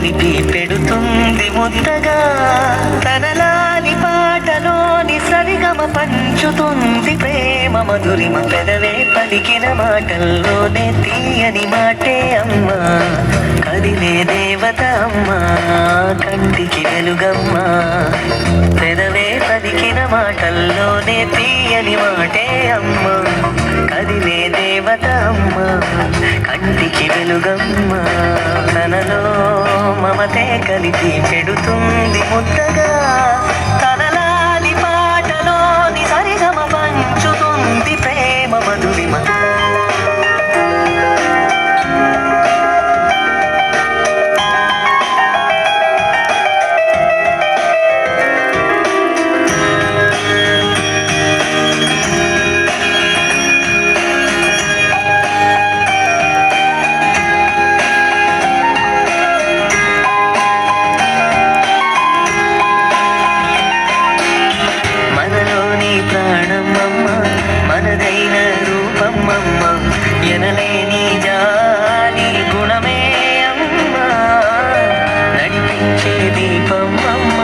కలిపి పెడుతుంది ముద్దగా తనలాలి పాటలోని సరిగమ పంచుతుంది ప్రేమ మధురిమ పెదవే పలికిన మాటల్లోనే తీయని మాటే అమ్మా కదిలే దేవత అమ్మా కంటికి వెలుగమ్మా పెదవే పలికిన మాటల్లోనే తీయని మాటే అమ్మా కదిలే దేవత అమ్మా కంటికి వెలుగమ్మా తనలో మమతే కలిపి పెడుతుంది ముద్దగా తనలాలి పాటలోని సరిగమ పంచుతుంది ప్రేమ మధురిమ మనదైన రూపమ్మమ్మ ఎనలేని జాలి గుణమే అమ్మ నడిపించే దీపమ్మమ్మ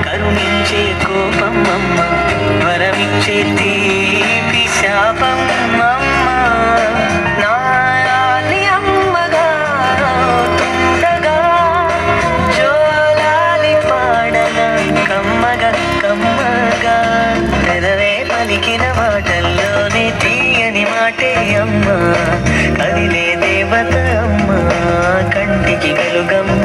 కరుణించే కోపమ్మమ్మ వరమిచ్చే తీపి శాపమ్మమ్మ నాయాలి అమ్మగా తుండగా జోలాలి పాడన కమ్మగా కమ్మగా పెదవే పలికిన మాటల్లోనే తీయని మాటే అమ్మా కదిలే దేవత అమ్మా కంటికి వెలుగమ్మ